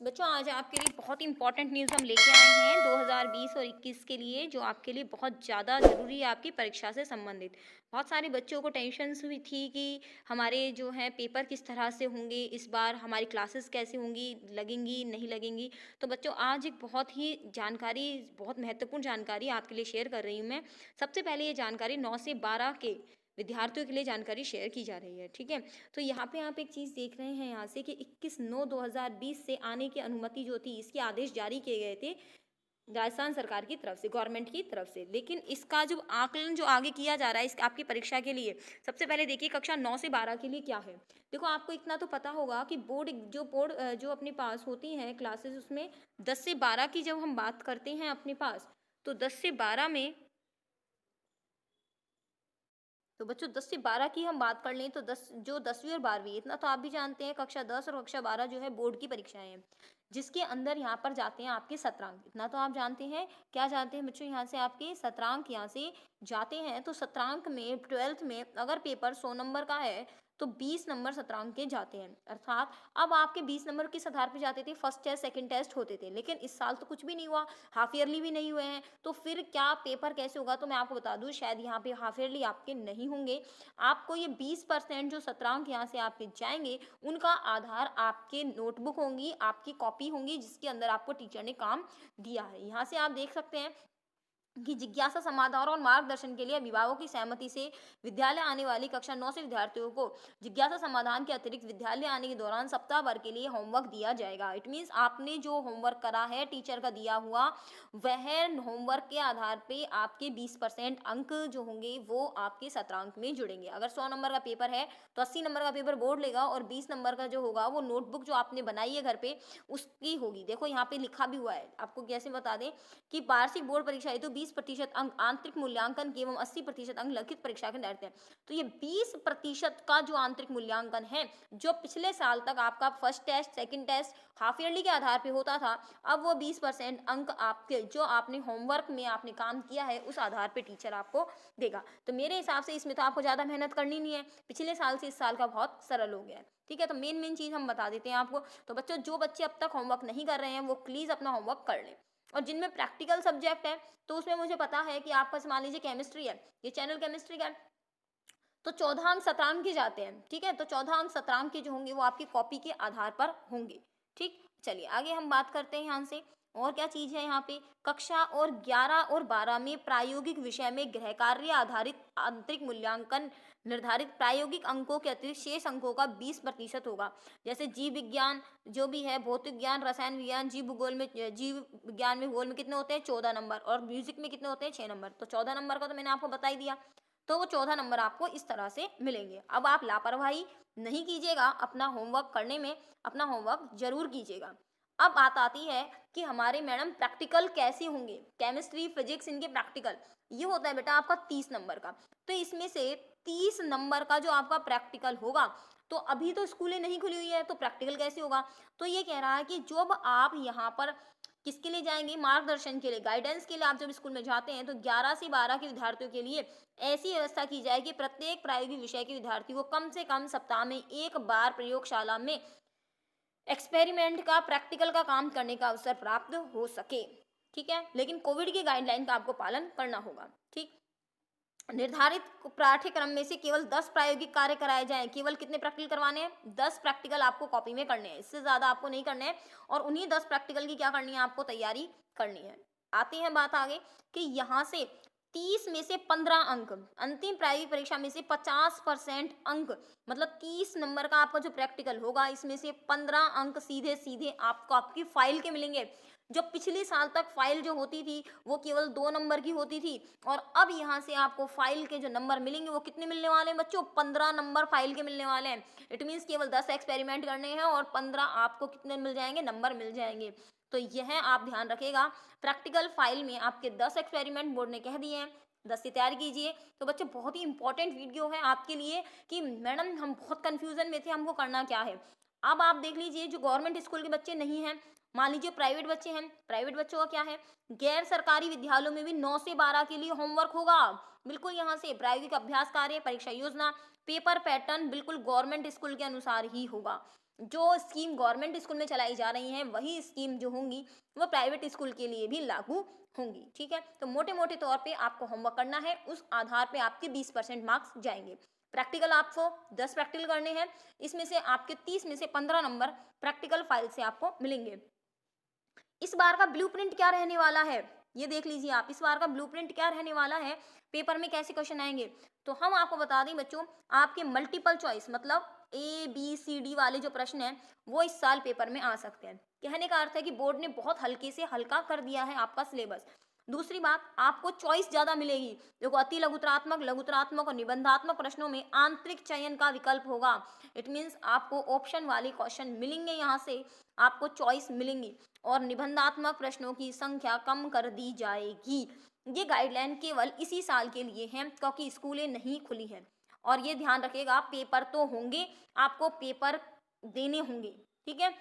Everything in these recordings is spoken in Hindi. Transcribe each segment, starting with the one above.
बच्चों आज आपके लिए बहुत इंपॉर्टेंट न्यूज़ हम लेके आए हैं 2020 और 21 के लिए, जो आपके लिए बहुत ज़्यादा ज़रूरी है आपकी परीक्षा से संबंधित। बहुत सारे बच्चों को टेंशन्स हुई थी कि हमारे जो हैं पेपर किस तरह से होंगे, इस बार हमारी क्लासेस कैसे होंगी, लगेंगी नहीं लगेंगी। तो बच्चों आज एक बहुत ही जानकारी, बहुत महत्वपूर्ण जानकारी आपके लिए शेयर कर रही हूँ मैं। सबसे पहले ये जानकारी 9 से 12 के विद्यार्थियों के लिए जानकारी शेयर की जा रही है, ठीक है। तो यहाँ पे आप एक चीज़ देख रहे हैं यहाँ से कि 21/9/2020 से आने की अनुमति जो थी, इसके आदेश जारी किए गए थे राजस्थान सरकार की तरफ से, गवर्नमेंट की तरफ से। लेकिन इसका जो आकलन जो आगे किया जा रहा है इस आपकी परीक्षा के लिए, सबसे पहले देखिए कक्षा 9 से 12 के लिए क्या है। देखो आपको इतना तो पता होगा कि बोर्ड जो अपने पास होती हैं क्लासेस, उसमें 10 से 12 की जब हम बात करते हैं अपने पास, तो 10 से 12 में, तो बच्चों 10 से 12 की हम बात कर लें तो 10वीं और 12वीं, इतना तो आप भी जानते हैं, कक्षा 10 और कक्षा 12 जो है बोर्ड की परीक्षाएं हैं, जिसके अंदर यहाँ पर जाते हैं आपके सत्रांक। इतना तो आप जानते हैं। क्या जानते हैं बच्चों, यहाँ से आपके सत्रांक यहाँ से जाते हैं। तो सत्रांक में 12th में अगर पेपर 100 नंबर का है तो 20 नंबर सत्रांक के जाते हैं। अर्थात अब आपके 20 नंबर किस आधार पे जाते थे, फर्स्ट टेस्ट सेकंड टेस्ट होते थे, लेकिन इस साल तो कुछ भी नहीं हुआ, हाफ ईयरली भी नहीं हुए हैं। तो फिर क्या पेपर कैसे होगा, तो मैं आपको बता दूं शायद यहाँ पे हाफ ईयरली आपके नहीं होंगे। आपको ये 20% जो सत्रांक यहाँ से आपके जाएंगे, उनका आधार आपके नोटबुक होंगी, आपकी कॉपी होंगी, जिसके अंदर आपको टीचर ने काम दिया है। यहाँ से आप देख सकते हैं कि जिज्ञासा समाधान और मार्गदर्शन के लिए अभिभावकों की सहमति से विद्यालय आने वाली कक्षा 9 से विद्यार्थियों को जिज्ञासा समाधान के अतिरिक्त विद्यालय आने के दौरान सप्ताह भर के लिए होमवर्क दिया जाएगा। इट मीन्स आपने जो होमवर्क करा है टीचर का दिया हुआ, वह होमवर्क के आधार पे आपके 20% अंक जो होंगे वो आपके सत्रांक में जुड़ेंगे। अगर 100 नंबर का पेपर है तो 80 नंबर का पेपर बोर्ड लेगा और 20 नंबर का जो होगा वो नोटबुक जो आपने बनाई है घर पे उसकी होगी। देखो यहाँ पे लिखा भी हुआ है, आपको कैसे बता दें कि वार्षिक बोर्ड परीक्षा हेतु 20% अंक आंतरिक मूल्यांकन के एवं 80% अंक लिखित परीक्षा के निर्धारित हैं। तो ये 20% का जो आंतरिक मूल्यांकन है, जो पिछले साल तक आपका first test second test half yearly के आधार पे होता था, अब वो 20% अंक आपके जो आपने होमवर्क में आपने काम किया है उस आधार पे टीचर आपको देगा। तो मेरे हिसाब से इसमें तो आपको ज्यादा मेहनत करनी नहीं है, पिछले साल से इस साल का बहुत सरल हो गया है। ठीक है, तो मेन चीज हम बता देते हैं आपको। तो बच्चों जो बच्चे अब तक होमवर्क नहीं कर रहे हैं वो प्लीज अपना होमवर्क कर लें। और जिनमें प्रैक्टिकल सब्जेक्ट है तो उसमें मुझे पता है कि आपका मान लीजिए केमिस्ट्री है, ये चैनल केमिस्ट्री का, तो 14 अंक सत्रांक के जाते हैं। ठीक है, तो 14 अंक सत्रांक के जो होंगे वो आपकी कॉपी के आधार पर होंगे। ठीक, चलिए आगे हम बात करते हैं यहाँ से और क्या चीज है। यहाँ पे कक्षा और 11 और 12 में प्रायोगिक विषय में गृह कार्य आधारित आंतरिक मूल्यांकन निर्धारित प्रायोगिक अंकों के अतिरिक्त शेष अंकों का 20% होगा। जैसे जीव विज्ञान जो भी है, भौतिक ज्ञान, रसायन विज्ञान, जीव विज्ञान में भूगोल में कितने होते हैं 14 नंबर, और म्यूजिक में कितने होते हैं 6 नंबर। तो 14 नंबर का तो मैंने आपको बता ही दिया। तो वो 14 नंबर आपको इस तरह से मिलेंगे। अब आप लापरवाही नहीं कीजिएगा अपना होमवर्क करने में, अपना होमवर्क जरूर कीजिएगा। अब बात आती है कि हमारे मैडम प्रैक्टिकल कैसे होंगे, केमिस्ट्री फिजिक्स इनके प्रैक्टिकल ये होता है बेटा आपका 30 नंबर का। तो इसमें से 30 नंबर का जो आपका प्रैक्टिकल होगा, तो अभी तो स्कूलें नहीं खुली हुई है तो प्रैक्टिकल कैसे होगा। तो ये कह रहा है कि जब आप यहाँ पर किसके लिए जाएंगे, मार्गदर्शन के लिए, गाइडेंस के लिए आप जब स्कूल में जाते हैं, तो 11 से 12 के विद्यार्थियों के लिए ऐसी व्यवस्था की जाए कि प्रत्येक प्रायोगिक विषय के विद्यार्थी को कम से कम सप्ताह में एक बार प्रयोगशाला में एक्सपेरिमेंट का, प्रैक्टिकल का काम करने का अवसर प्राप्त हो सके। ठीक है, लेकिन कोविड की गाइडलाइन का आपको पालन करना होगा। ठीक, निर्धारित पाठ्यक्रम में से केवल 10 प्रायोगिक कार्य कराए जाएं। केवल कितने प्रैक्टिकल करवाने हैं, 10 प्रैक्टिकल आपको कॉपी में करने हैं, इससे ज्यादा आपको नहीं करने हैं। और उन्हीं 10 प्रैक्टिकल की क्या करनी है, आपको तैयारी करनी है। आती है बात आगे कि यहाँ से 30 में से 15 अंक, अंतिम प्रायोगिक परीक्षा में से 50% अंक, मतलब 30 नंबर का आपका जो प्रैक्टिकल होगा, इसमें से 15 अंक सीधे सीधे आपको आपकी फाइल के मिलेंगे। जो पिछले साल तक फाइल जो होती थी वो केवल 2 नंबर की होती थी, और अब यहाँ से आपको फाइल के जो नंबर मिलेंगे वो कितने मिलने वाले हैं बच्चों, 15 नंबर फाइल के मिलने वाले हैं। इट मीन्स केवल 10 एक्सपेरिमेंट करने हैं और 15 आपको कितने मिल जाएंगे, नंबर मिल जाएंगे। तो यह आप ध्यान रखेगा, प्रैक्टिकल फाइल में आपके 10 एक्सपेरिमेंट बोर्ड ने कह दिए हैं, 10 से तैयार कीजिए। तो बच्चों बहुत ही इंपॉर्टेंट वीडियो है आपके लिए कि मैडम हम बहुत कंफ्यूजन में थे, हमको करना क्या है। अब आप देख लीजिए, जो गवर्नमेंट स्कूल के बच्चे नहीं हैं, मान लीजिए प्राइवेट बच्चे हैं, प्राइवेट बच्चों का क्या है, गैर सरकारी विद्यालयों में भी 9 से 12 के लिए होमवर्क होगा। बिल्कुल यहाँ से प्रायोगिक अभ्यास कार्य, परीक्षा योजना, पेपर पैटर्न बिल्कुल गवर्नमेंट स्कूल के अनुसार ही होगा। जो स्कीम गवर्नमेंट स्कूल में चलाई जा रही हैं वही स्कीम जो होंगी वो प्राइवेट स्कूल के लिए भी लागू होंगी। ठीक है, तो मोटे मोटे तौर पे आपको होमवर्क करना है, उस आधार पे आपके 20% मार्क्स जाएंगे। प्रैक्टिकल आपको 10 प्रैक्टिकल करने हैं, इसमें से आपके 30 में से 15 नंबर प्रैक्टिकल फाइल से आपको मिलेंगे। इस बार का ब्लूप्रिंट क्या रहने वाला है ये देख लीजिए आप, इस बार का ब्लूप्रिंट क्या रहने वाला है, पेपर में कैसे क्वेश्चन आएंगे। तो हम आपको बता दें बच्चों, आपके मल्टीपल चॉइस मतलब ABCD वाले जो प्रश्न हैं वो इस साल पेपर में आ सकते हैं। कहने का अर्थ है कि बोर्ड ने बहुत हल्के से हल्का कर दिया है आपका सिलेबस। दूसरी बात, आपको चॉइस ज्यादा मिलेगी। देखो, अति लघुतरात्मक, लघुतरात्मक और निबंधात्मक प्रश्नों में आंतरिक चयन का विकल्प होगा। इट मीन्स आपको ऑप्शन वाले क्वेश्चन मिलेंगे, यहाँ से आपको चॉइस मिलेंगी और निबंधात्मक प्रश्नों की संख्या कम कर दी जाएगी। ये गाइडलाइन केवल इसी साल के लिए हैं क्योंकि स्कूलें नहीं खुली हैं। और ये ध्यान रखिएगा, पेपर तो होंगे, आपको पेपर देने होंगे। ठीक है,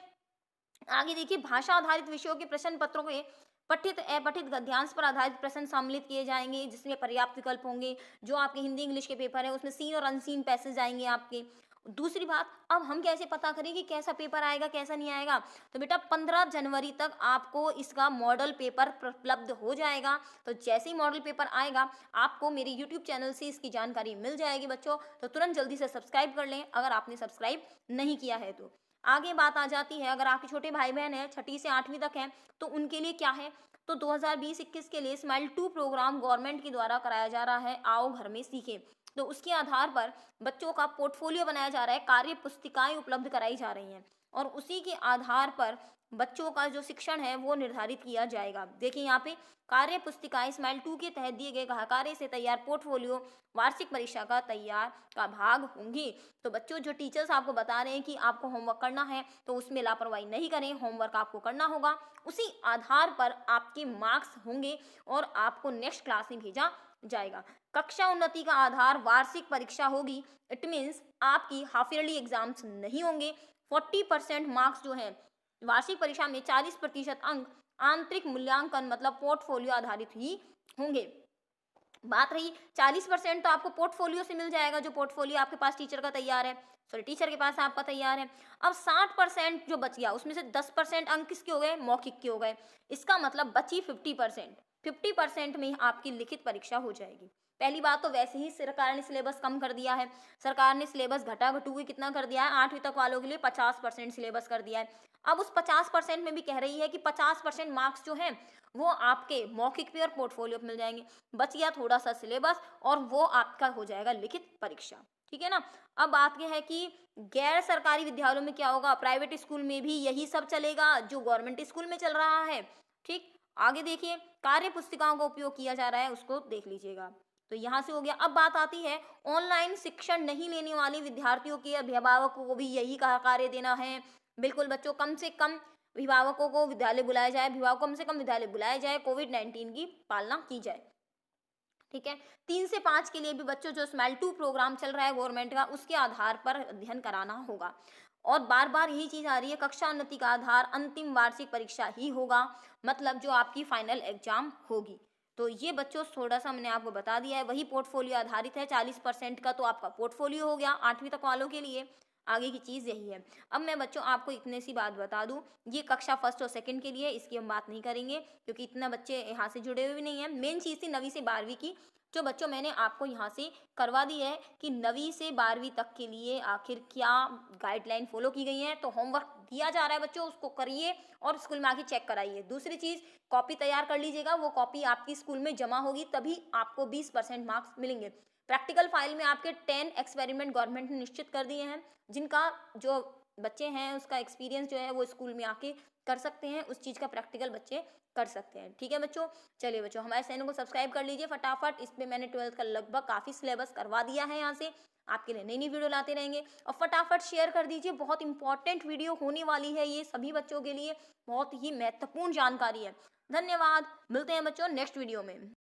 आगे देखिए, भाषा आधारित विषयों के प्रश्न पत्रों के पठित अपठित गद्यांश पर आधारित प्रश्न सम्मिलित किए जाएंगे जिसमें पर्याप्त विकल्प होंगे। जो आपके हिंदी इंग्लिश के पेपर है उसमें सीन और अनसीन पैसेज आएंगे आपके। दूसरी बात, अब हम कैसे पता करें कि कैसा पेपर आएगा कैसा नहीं आएगा। तो बेटा 15 जनवरी तक आपको इसका मॉडल पेपर उपलब्ध हो जाएगा। तो जैसे ही मॉडल पेपर आएगा आपको मेरे यूट्यूब चैनल से इसकी जानकारी मिल जाएगी बच्चों। तो तुरंत जल्दी से सब्सक्राइब कर लें अगर आपने सब्सक्राइब नहीं किया है तो। आगे बात आ जाती है, अगर आपके छोटे भाई बहन हैं 6ठी से 8वीं तक हैं तो उनके लिए क्या है। तो 2020-21 के लिए स्माइल 2 प्रोग्राम गवर्नमेंट के द्वारा कराया जा रहा है, आओ घर में सीखें। तो उसके आधार पर बच्चों का पोर्टफोलियो बनाया जा रहा है, कार्य पुस्तिकाएं उपलब्ध कराई जा रही हैं और उसी के आधार पर बच्चों का जो शिक्षण है वो निर्धारित किया जाएगा। देखिए यहाँ पे कार्य पुस्तिकाएं स्माइल 2 के तहत दिए गए कार्य से तैयार पोर्टफोलियो वार्षिक परीक्षा का तैयार का भाग होंगी। तो बच्चों, जो टीचर्स आपको बता रहे हैं कि आपको होमवर्क करना है तो उसमें लापरवाही नहीं करें, होमवर्क आपको करना होगा, उसी आधार पर आपके मार्क्स होंगे और आपको नेक्स्ट क्लास में भेजा जाएगा। कक्षा उन्नति का आधार वार्षिक परीक्षा होगी। इट मीन्स आपकी हाफ ईयरली एग्जाम्स नहीं होंगे। 40% मार्क्स जो है वार्षिक परीक्षा में 40% अंक आंतरिक मूल्यांकन मतलब पोर्टफोलियो आधारित ही होंगे। बात रही 40% तो आपको पोर्टफोलियो से मिल जाएगा, जो पोर्टफोलियो आपके पास टीचर का तैयार है, सॉरी टीचर के पास आपका तैयार है। अब 60% जो बच गया उसमें से 10% अंक किसके हो गए, मौखिक के हो गए। इसका मतलब बची 50%। 50% में आपकी लिखित परीक्षा हो जाएगी। पहली बात तो वैसे ही सरकार ने सिलेबस कम कर दिया है, सरकार ने सिलेबस घटा घटू के कितना कर दिया है, 8वीं तक वालों के लिए 50% सिलेबस कर दिया है। अब उस 50% में भी कह रही है कि 50% मार्क्स जो हैं वो आपके मौखिक पे और पोर्टफोलियो पे मिल जाएंगे। बच गया थोड़ा सा सिलेबस और वो आपका हो जाएगा लिखित परीक्षा। ठीक है ना। अब बात यह है कि गैर सरकारी विद्यालयों में क्या होगा, प्राइवेट स्कूल में भी यही सब चलेगा जो गवर्नमेंट स्कूल में चल रहा है। ठीक, आगे देखिए, कार्य पुस्तिकाओं का उपयोग किया जा रहा है उसको देख लीजिएगा। तो यहाँ से हो गया। अब बात आती है ऑनलाइन शिक्षण नहीं लेने वाले विद्यार्थियों के अभिभावकों को भी यही कार्य देना है। बिल्कुल बच्चों, कम से कम अभिभावकों को विद्यालय बुलाया जाए, अभिभावकों कम से कम विद्यालय बुलाया जाए, कोविड-19 की पालना की जाए। ठीक है, 3 से 5 के लिए भी बच्चों जो स्माइल 2 प्रोग्राम चल रहा है गवर्नमेंट का उसके आधार पर अध्ययन कराना होगा। और बार बार यही चीज आ रही है, कक्षा उन्नति का आधार अंतिम वार्षिक परीक्षा ही होगा, मतलब जो आपकी फाइनल एग्जाम होगी। तो ये बच्चों थोड़ा सा मैंने आपको बता दिया है। वही पोर्टफोलियो आधारित है, 40% का तो आपका पोर्टफोलियो हो गया 8वीं तक वालों के लिए। आगे की चीज़ यही है। अब मैं बच्चों आपको इतने सी बात बता दूं, ये कक्षा 1st और 2nd के लिए, इसकी हम बात नहीं करेंगे क्योंकि इतना बच्चे यहाँ से जुड़े हुए भी नहीं हैं। मेन चीज़ थी 9वीं से 12वीं की, जो बच्चों मैंने आपको यहाँ से करवा दी है कि 9वीं से 12वीं तक के लिए आखिर क्या गाइडलाइन फॉलो की गई है। तो होमवर्क दिया जा रहा है बच्चों, उसको करिए और स्कूल में आके चेक कराइए। दूसरी चीज़, कॉपी तैयार कर लीजिएगा, वो कॉपी आपकी स्कूल में जमा होगी तभी आपको 20% मार्क्स मिलेंगे। प्रैक्टिकल फाइल में आपके 10 एक्सपेरिमेंट गवर्नमेंट ने निश्चित कर दिए हैं, जिनका जो बच्चे हैं उसका एक्सपीरियंस जो है वो स्कूल में आके कर सकते हैं, उस चीज़ का प्रैक्टिकल बच्चे कर सकते हैं। ठीक है बच्चों, चलिए बच्चों हमारे चैनल को सब्सक्राइब कर लीजिए फटाफट। इस पे मैंने 12th का लगभग काफ़ी सिलेबस करवा दिया है, यहाँ से आपके लिए नई नई वीडियो लाते रहेंगे। और फटाफट शेयर कर दीजिए, बहुत इंपॉर्टेंट वीडियो होने वाली है ये सभी बच्चों के लिए, बहुत ही महत्वपूर्ण जानकारी है। धन्यवाद, मिलते हैं बच्चों नेक्स्ट वीडियो में।